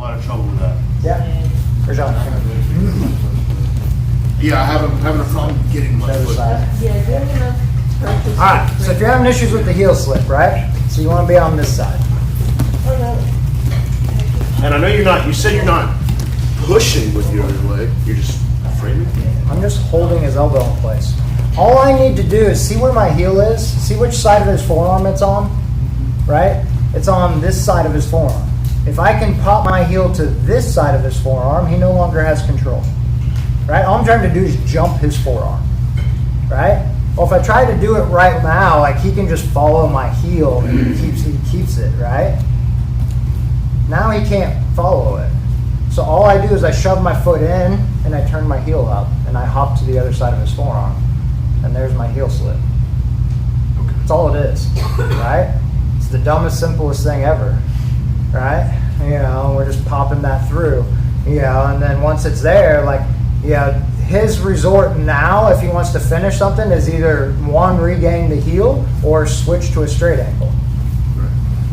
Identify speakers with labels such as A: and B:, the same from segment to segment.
A: lot of trouble with that.
B: Yeah. Rajan.
A: Yeah, I'm having a problem getting my foot.
B: Alright, so if you're having issues with the heel slip, right? So you want to be on this side.
A: And I know you said you're not pushing with your other leg, you're just framing.
B: I'm just holding his elbow in place. All I need to do is see where my heel is, see which side of his forearm it's on, right? It's on this side of his forearm. If I can pop my heel to this side of his forearm, he no longer has control, right? All I'm trying to do is jump his forearm, right? Well, if I try to do it right now, like he can just follow my heel and he keeps it, right? Now he can't follow it. So all I do is I shove my foot in and I turn my heel up and I hop to the other side of his forearm. And there's my heel slip.
A: Okay.
B: That's all it is, right? It's the dumbest, simplest thing ever, right? You know, we're just popping that through, you know, and then once it's there, like, yeah, his resort now, if he wants to finish something, is either one, regain the heel or switch to a straight ankle,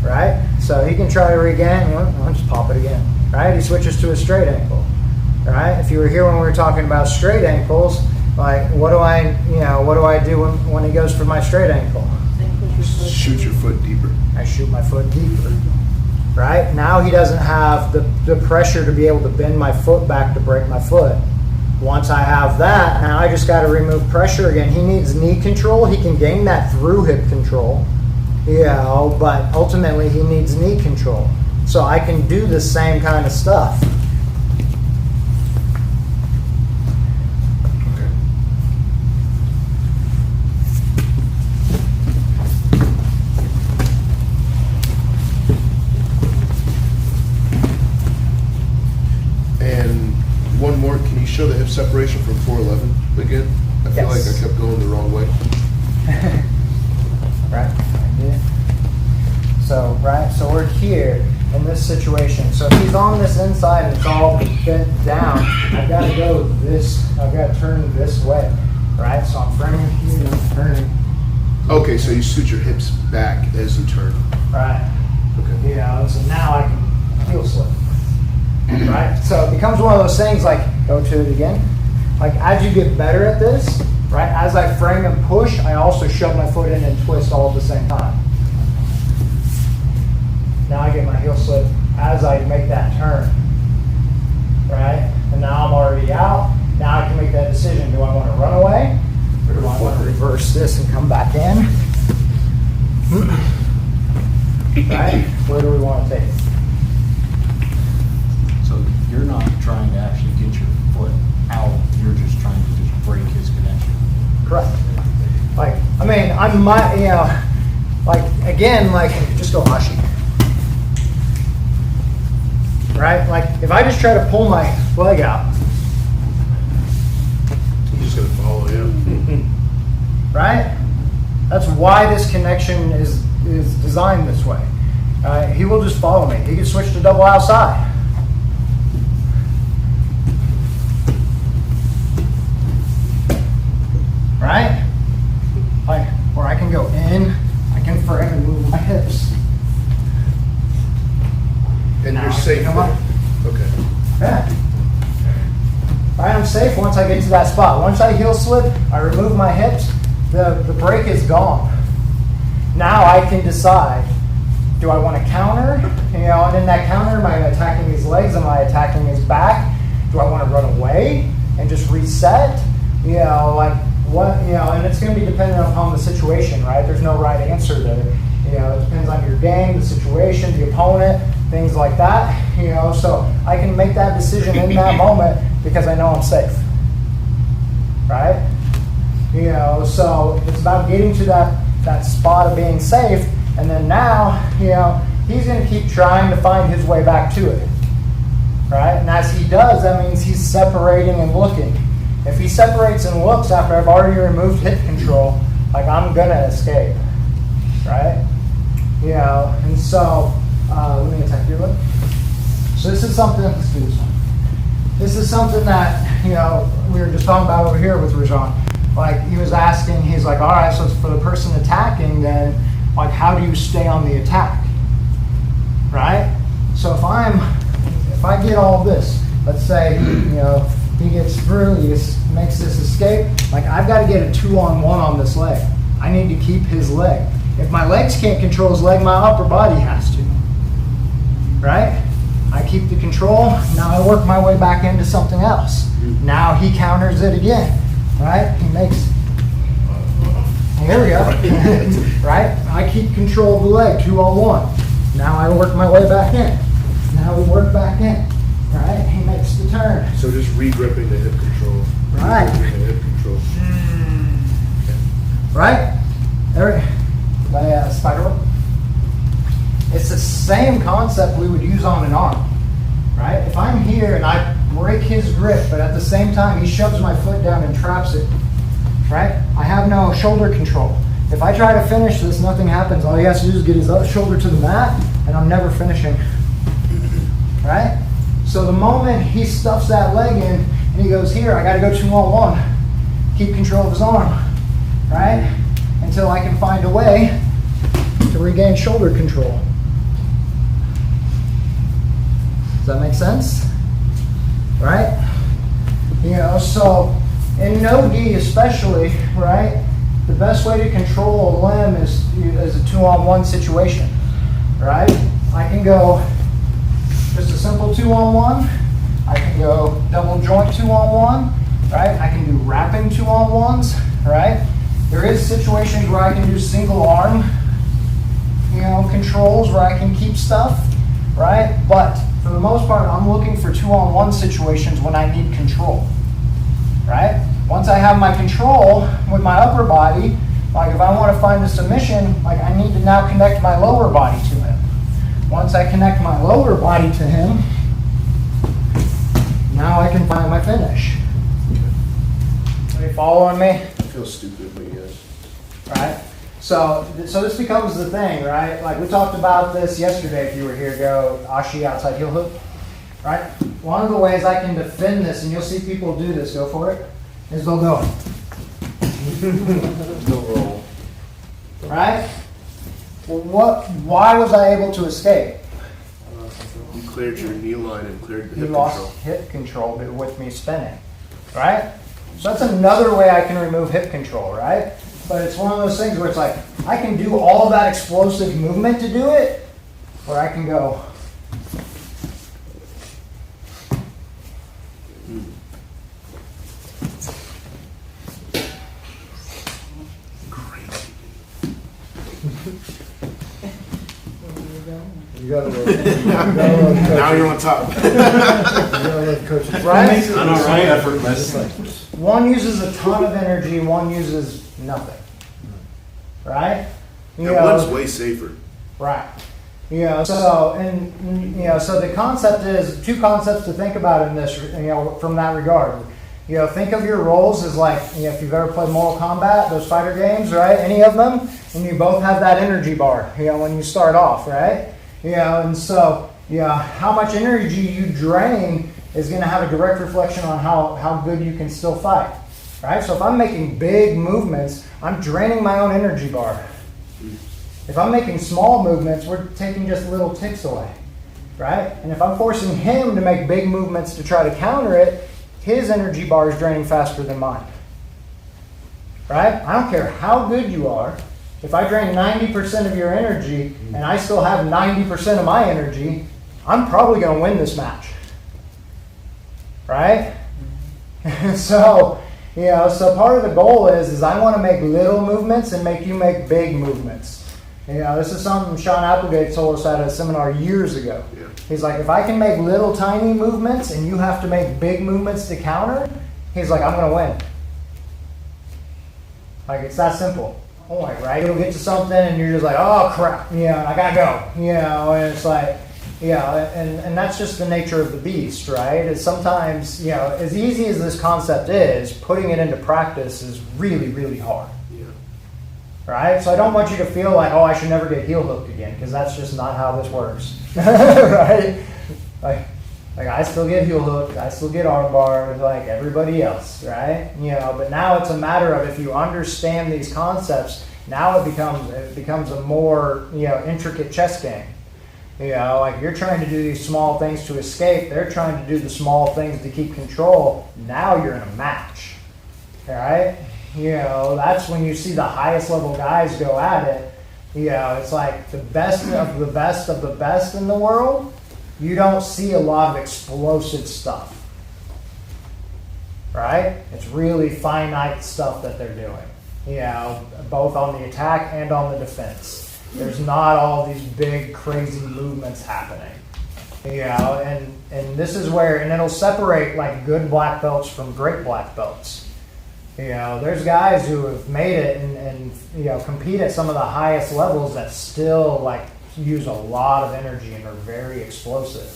B: right? So he can try to regain, well, just pop it again, right? He switches to a straight ankle, right? If you were here when we were talking about straight ankles, like, what do I do when he goes for my straight ankle?
A: Shoot your foot deeper.
B: I shoot my foot deeper, right? Now he doesn't have the pressure to be able to bend my foot back to break my foot. Once I have that, now I just got to remove pressure again. He needs knee control. He can gain that through hip control, you know, but ultimately he needs knee control. So I can do the same kind of stuff.
A: Okay. And one more, can you show the hip separation from 411 again? I feel like I kept going the wrong way.
B: Right. So we're here in this situation. So if he's on this inside and it's all bent down, I've got to turn this way, right? So I'm framing here, I'm turning.
A: Okay, so you scoot your hips back as you turn.
B: Right.
A: Okay.
B: You know, so now I can heel slip. Right? So it becomes one of those things like, go to it again. Like as you get better at this, right, as I frame and push, I also shove my foot in and twist all at the same time. Now I get my heel slip as I make that turn, right? And now I'm already out. Now I can make that decision. Do I want to run away? Or do I want to reverse this and come back in? Right? Where do we want to take it?
C: So you're not trying to actually get your foot out, you're just trying to just break his connection.
B: Correct. Like, I mean, I might, you know, like, again, like, just go hashi. Right? Like, if I just try to pull my leg out.
A: He's just going to follow you.
B: Right? That's why this connection is designed this way. He will just follow me. He can switch to double outside. Right? Like, or I can go in, I can frame and move my hips.
A: And
B: Now
A: you're
B: I can
A: safe
B: come
A: there.
B: up.
A: Okay.
B: Yeah. Right, I'm safe once I get to that spot. Once I heel slip, I remove my hips, the break is gone. Now I can decide, do I want to counter? You know, and in that counter, am I attacking his legs? Am I attacking his back? Do I want to run away and just reset? You know, like what, you know, and it's going to be dependent upon the situation, right? There's no right answer there. You know, it depends on your game, the situation, the opponent, things like that. You know, so I can make that decision in that moment because I know I'm safe, right? You know, so it's about getting to that spot of being safe, and then now, you know, he's going to keep trying to find his way back to it, right? And as he does, that means he's separating and looking. If he separates and looks after I've already removed hip control, like I'm gonna escape, right? You know, and so let me attack your leg. So this is something. Let's do this one. This is something that, you know, we were just talking about over here with Rajan. Like he was asking, he's like, all right, so for the person attacking, then like how do you stay on the attack, right? So if if I get all this, let's say, he gets through, makes this escape, like I've got to get a 2-on-1 on this leg. I need to keep his leg. If my legs can't control his leg, my upper body has to, right? I keep the control, now I work my way back into something else. Now he counters it again, right? He makes, here we go, right? I keep control of the leg, 2-on-1. Now I work my way back in. Now we work back in, right? He makes the turn.
A: So just re-gripping the hip control.
B: Right.
A: Re-gripping the hip control.
B: Right? Spiral. It's the same concept we would use on an arm, right? If I'm here and I break his grip, but at the same time he shoves my foot down and traps it, right? I have no shoulder control. If I try to finish this, nothing happens. All he has to do is get his shoulder to the mat, and I'm never finishing, right? So the moment he stuffs that leg in and he goes, here, I got to go 2-on-1, keep control of his arm, right? Until I can find a way to regain shoulder control. Does that make sense? Right? So in no-gi especially, right, the best way to control a limb is a 2-on-1 situation, right? I can go just a simple 2-on-1. I can go double joint 2-on-1, right? I can do wrapping 2-on-1s, right? There is situations where I can do single arm, controls where I can keep stuff, right? But for the most part, I'm looking for 2-on-1 situations when I need control, right? Once I have my control with my upper body, like if I want to find a submission, like I need to now connect my lower body to him. Once I connect my lower body to him, now I can find my finish. Are you following me?
A: I feel stupid, but yes.
B: Right? So this becomes the thing, right? Like we talked about this yesterday if you were here, go Ashi outside heel hook, right? One of the ways I can defend this, and you'll see people do this, go for it, is they'll go.
A: No roll.
B: Right? Well, why was I able to escape?
A: You cleared your knee line and cleared the
B: He
A: hip
B: lost
A: control.
B: hip control with me spinning, right? So that's another way I can remove hip control, right? But it's one of those things where it's like, I can do all that explosive movement to do it, or I can go.
A: Crazy.
B: You gotta look.
A: Now you're on top.
B: Right?
C: I know, right? Effortless.
B: One uses a ton of energy, one uses nothing. Right?
A: And one's way safer.
B: Right. So the concept is two concepts to think about in this, from that regard. Think of your roles as like, if you've ever played Mortal Kombat, those fighter games, right? Any of them, and you both have that energy bar, when you start off, right? And so, how much energy you drain is going to have a direct reflection on how good you can still fight, right? So if I'm making big movements, I'm draining my own energy bar. If I'm making small movements, we're taking just little ticks away, right? And if I'm forcing him to make big movements to try to counter it, his energy bar is draining faster than mine, right? I don't care how good you are. If I drain 90% of your energy and I still have 90% of my energy, I'm probably going to win this match, right? So part of the goal is I want to make little movements and make you make big movements. This is something Sean Applegate told us at a seminar years ago.
A: Yeah.
B: He's like, if I can make little tiny movements and you have to make big movements to counter, he's like, I'm going to win. Like, it's that simple. Point, right? You'll get to something and you're just like, oh crap, I gotta go. And it's like, and that's just the nature of the beast, right? Is sometimes, as easy as this concept is, putting it into practice is really, really hard.
A: Yeah.
B: Right? So I don't want you to feel like, oh, I should never get heel hooked again, because that's just not how this works. Right? Like I still get heel hooked, I still get arm barred like everybody else, right? But now it's a matter of if you understand these concepts, now it becomes a more intricate chess game. You know, like you're trying to do these small things to escape. They're trying to do the small things to keep control. Now you're in a match. All right? You know, that's when you see the highest level guys go at it. You know, it's like the best of the best of the best in the world. You don't see a lot of explosive stuff. Right? It's really finite stuff that they're doing. You know, both on the attack and on the defense. There's not all these big, crazy movements happening. You know, and this is where, and it'll separate like good black belts from great black belts. You know, there's guys who have made it and you know, compete at some of the highest levels that still like use a lot of energy and are very explosive,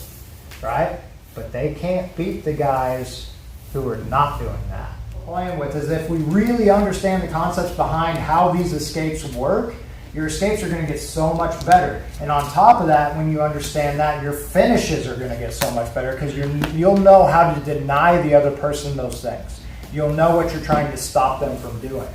B: right? But they can't beat the guys who are not doing that. Playing with is if we really understand the concepts behind how these escapes work, your escapes are going to get so much better. And on top of that, when you understand that, your finishes are going to get so much better because you'll know how to deny the other person those things. You'll know what you're trying to stop them from doing.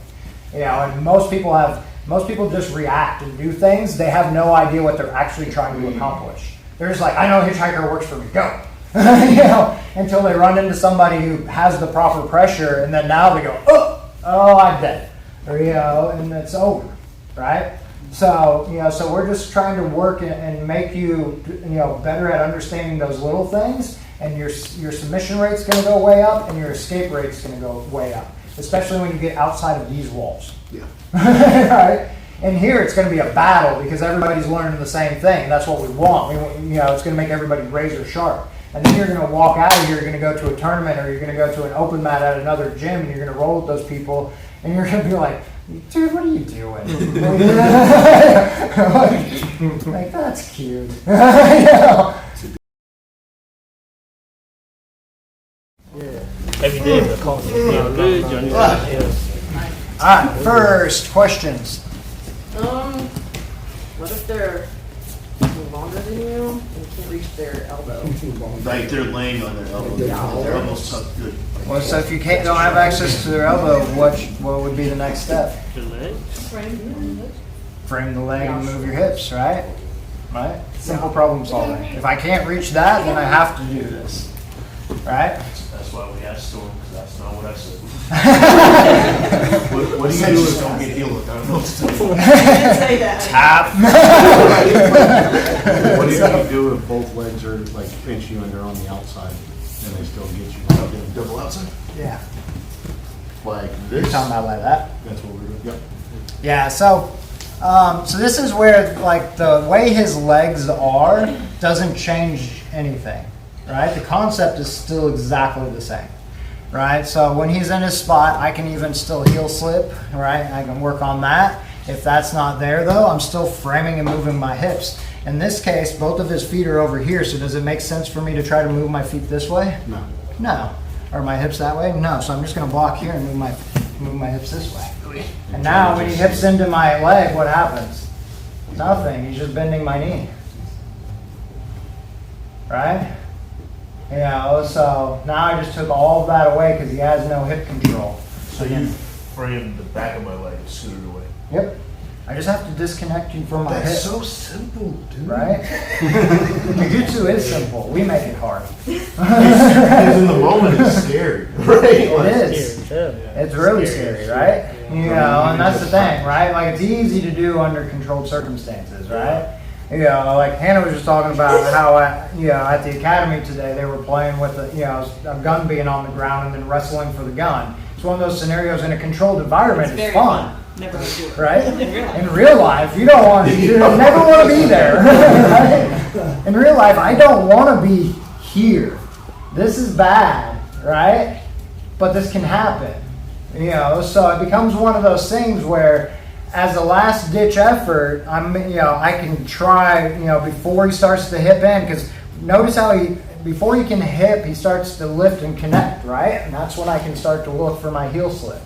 B: You know, and most people just react and do things. They have no idea what they're actually trying to accomplish. They're just like, I know hitchhiker works for me, go. You know, until they run into somebody who has the proper pressure, and then now they go, oh, I'm dead. Or, you know, and it's over, right? So, you know, so we're just trying to work and make you, you know, better at understanding those little things, and your submission rate's going to go way up, and your escape rate's going to go way up, especially when you get outside of these walls.
A: Yeah.
B: Right? And here it's going to be a battle because everybody's learning the same thing. That's what we want. You know, it's going to make everybody razor sharp. And then you're going to walk out of here, you're going to go to a tournament, or you're going to go to an open mat at another gym, and you're going to roll with those people, and you're going to be like, dude, what are you doing? like, that's cute. You know?
D: Every day the coffee. Good,
B: All right, first questions.
E: What if they're longer than you and you can't reach their elbow?
F: Like they're laying on their elbow. Their elbow's tucked good.
B: Well, so if you don't have access to their elbow, what would be the next step?
D: The leg.
B: Frame the leg and move your hips, right? Right? Simple problem solving. If I can't reach that, then I have to do this, right?
F: That's why we asked Storm, because that's not what I said. what do you do if don't get healed? I don't know what to do.
E: Say that.
B: Tap.
C: What do you do if both legs are like pinch you and they're on the outside and they still get you?
F: Double outside?
B: Yeah.
F: Like
B: You're
F: this?
B: talking about like that?
C: That's what we're doing. Yep.
B: Yeah, so this is where like the way his legs are doesn't change anything, right? The concept is still exactly the same, right? So when he's in his spot, I can even still heel slip, right? I can work on that. If that's not there though, I'm still framing and moving my hips. In this case, both of his feet are over here, so does it make sense for me to try to move my feet this way?
C: No.
B: No. Or my hips that way? No. So I'm just gonna block here and move my hips this way. And now when he hips into my leg, what happens? Nothing. He's just bending my knee. Right? You know, so now I just took all of that away because he has no hip control.
F: So you framed the back of my leg and scooted away.
B: Yep. I just have to disconnect you from my hip.
A: That's so simple, dude.
B: Right? Jiu-Jitsu is simple. We make it hard.
F: Because in the moment it's scary, right?
B: It is. It's really scary, right? You know, and that's the thing, right? Like it's easy to do under controlled circumstances, right? You know, like Hannah was just talking about how, at the academy today they were playing with a gun being on the ground and then wrestling for the gun. It's one of those scenarios in a controlled environment. It's fun.
E: Never would do it.
B: Right? In real life, you don't want to. You never want to be there. Right? In real life, I don't want to be here. This is bad, right? But this can happen. You know, so it becomes one of those things where, as a last ditch effort, I can try. Before he starts to hip in, because notice how before he can hip, he starts to lift and connect, right? And that's when I can start to look for my heel slip.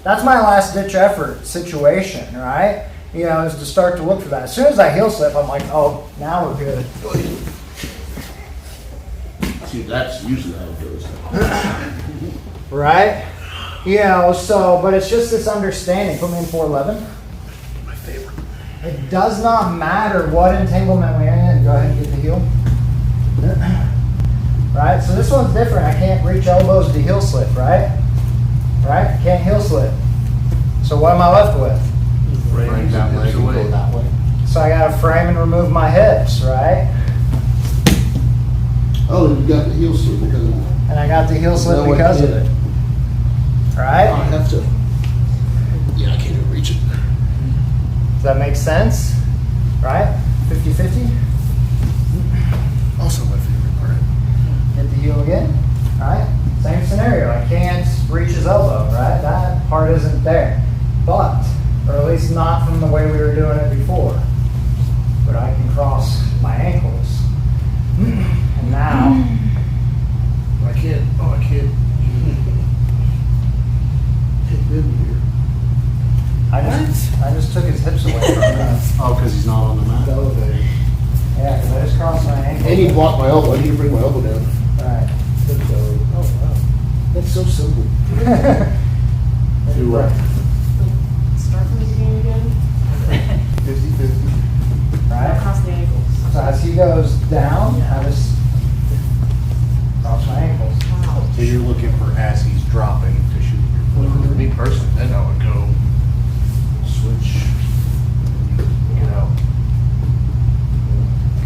B: That's my last ditch effort situation, right? Is to start to look for that. As soon as I heel slip, I'm like, oh, now we're good.
F: See, that's usually how it goes.
B: Right? But it's just this understanding. Put me in 411.
A: My favorite.
B: It does not matter what entanglement we're in. Go ahead and get the heel. Right, so this one's different. I can't reach elbows to heel slip, right? Right, can't heel slip. So what am I left with?
C: Bring that leg and go that way.
B: So I gotta frame and remove my hips, right?
A: Oh, you got the heel slip because of that.
B: And I got the heel slip
A: No, I
B: because of
A: can't.
B: it.
A: I
B: Right?
A: have to. Yeah, I can't even reach it.
B: Does that make sense? Right? 50-50?
A: Also my favorite part.
B: Hit the heel again. Right? Same scenario. I can't reach his elbow, right? That part isn't there. But, or at least not from the way we were doing it before. But I can cross my ankles. And now,
A: I can't. Oh, I can't. Can't bend here.
B: I just took his hips away from him.
C: Oh, because he's not on the mat?
A: Elevator.
B: Yeah, because I just crossed my ankles.
A: And he blocked my elbow. I need to bring my elbow down.
B: Right.
A: Oh, wow. That's so simple.
C: Do what?
E: Start from the beginning again.
A: 50-50.
B: Right?
E: Across the ankles.
B: So as he goes down, I just cross my ankles.
E: Wow.
C: So you're looking for as he's dropping to shoot your foot.
A: For me personally, then I would go switch, get out.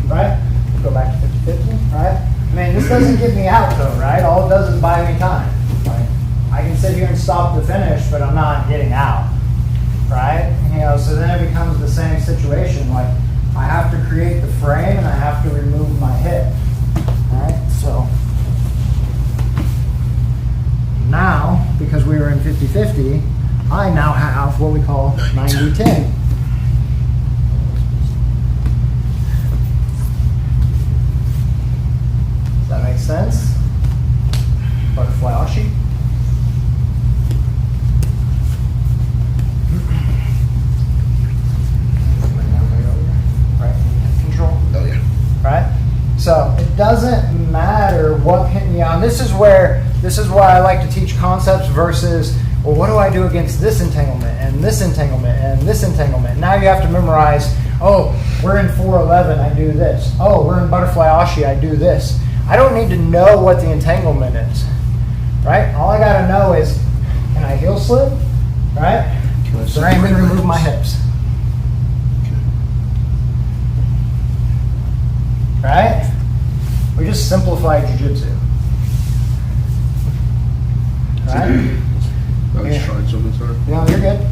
B: Right? Go back to 50-50, right? I mean, this doesn't get me out though, right? All it does is buy me time. Like, I can sit here and stop the finish, but I'm not getting out, right? You know, so then it becomes the same situation. Like, I have to create the frame and I have to remove my hip, right? So now, because we were in 50-50, I now have what we call 90-10. Does that make sense? Butterfly ashi. Right, control.
A: Oh, yeah.
B: Right? So it doesn't matter what, you know, and this is why I like to teach concepts versus, well, what do I do against this entanglement and this entanglement and this entanglement? Now you have to memorize, oh, we're in 411, I do this. Oh, we're in butterfly ashi, I do this. I don't need to know what the entanglement is, right? All I gotta know is, can I heel slip, right? Frame and remove my hips. Right? We just simplified jiu-jitsu. Right?
A: I was
B: Yeah.
A: trying something, sorry.
B: No, you're good.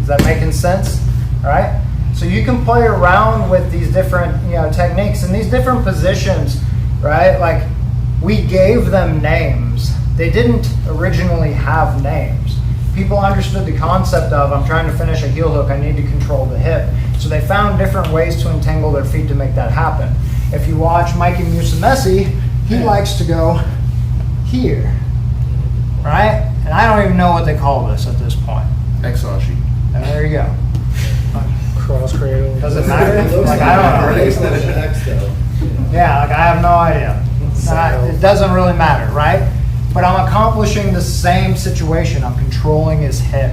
B: Is that making sense? All right? So you can play around with these different, you know, techniques and these different positions, right? Like, we gave them names. They didn't originally have names. People understood the concept of, I'm trying to finish a heel hook, I need to control the hip. So they found different ways to entangle their feet to make that happen. If you watch Mikey Musumeci, he likes to go here, right? And I don't even know what they call this at this point.
A: Exashi.
B: And there you go.
D: Cross cradle.
B: Does it matter? Like, I don't know. Yeah, like, I have no idea. It doesn't really matter, right? But I'm accomplishing the same situation. I'm controlling his hip,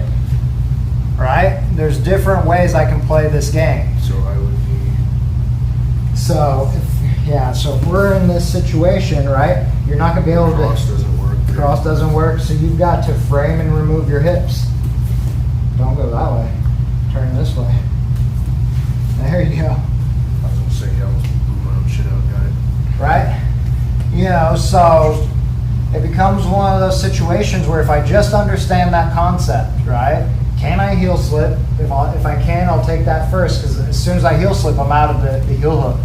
B: right? There's different ways I can play this game.
A: So I would be.
B: So, so if we're in this situation, right, you're not going to be able
A: Cross
B: to.
A: doesn't work.
B: Cross doesn't work, so you've got to frame and remove your hips. Don't go that way. Turn this way. There you go.
A: I was gonna say, yeah, I was moving my own shit out, got it.
B: Right? You know, so it becomes one of those situations where if I just understand that concept, right? Can I heel slip? If I can, I'll take that first, because as soon as I heel slip, I'm out of the heel hook.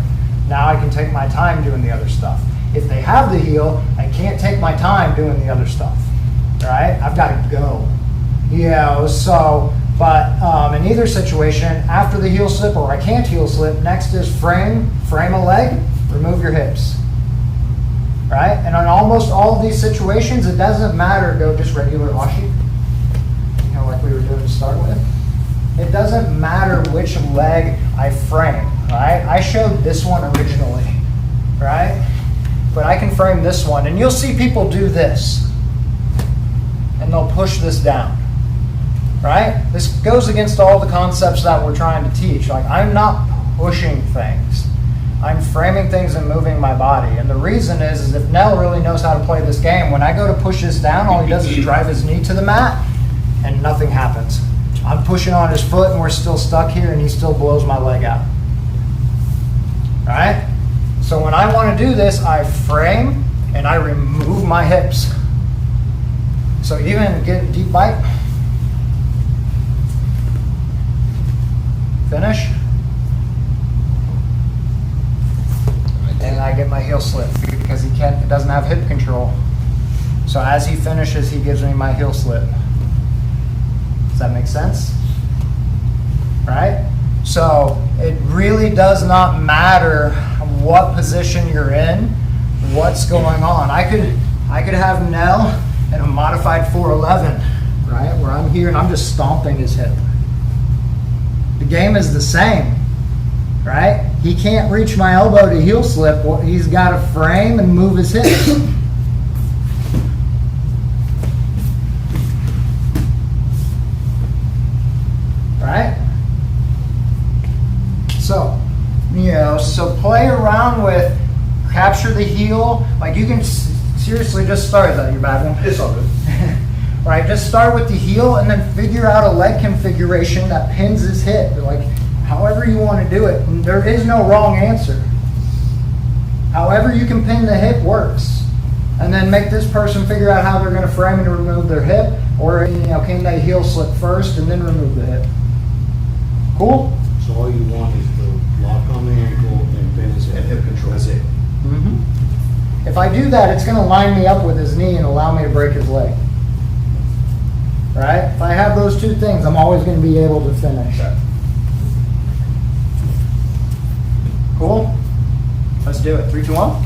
B: Now I can take my time doing the other stuff. If they have the heel, I can't take my time doing the other stuff, right? I've got to go. You know, so, but in either situation, after the heel slip or I can't heel slip, next is frame a leg, remove your hips. Right? And on almost all of these situations, it doesn't matter, go just regular ashi, you know, like we were doing to start with. It doesn't matter which leg I frame, right? I showed this one originally, right? But I can frame this one, and you'll see people do this, and they'll push this down, right? This goes against all the concepts that we're trying to teach. Like, I'm not pushing things. I'm framing things and moving my body. And the reason is if Nell really knows how to play this game, when I go to push this down, all he does is drive his knee to the mat and nothing happens. I'm pushing on his foot and we're still stuck here and he still blows my leg out. Right? So when I want to do this, I frame and I remove my hips. So even get a deep bite. Finish. And I get my heel slip because he doesn't have hip control. So as he finishes, he gives me my heel slip. Does that make sense? Right? So it really does not matter what position you're in, what's going on. I could have Nell in a modified 411, right? Where I'm here and I'm just stomping his hip. The game is the same, right? He can't reach my elbow to heel slip. Well, he's got to frame and move his hips. Right? So, so play around with, capture the heel. Like you can seriously just start that. You're bad one.
A: It's all good.
B: Right, just start with the heel and then figure out a leg configuration that pins his hip. Like, however you want to do it. There is no wrong answer. However you can pin the hip works. And then make this person figure out how they're going to frame and remove their hip. Or, can they heel slip first and then remove the hip? Cool?
G: So all you want is the lock on the ankle and pin his head.
A: Hip control.
G: That's it.
B: Mm-hmm. If I do that, it's going to line me up with his knee and allow me to break his leg. Right? If I have those two things, I'm always going to be able to finish. Cool? Let's do it. 3, 2, 1.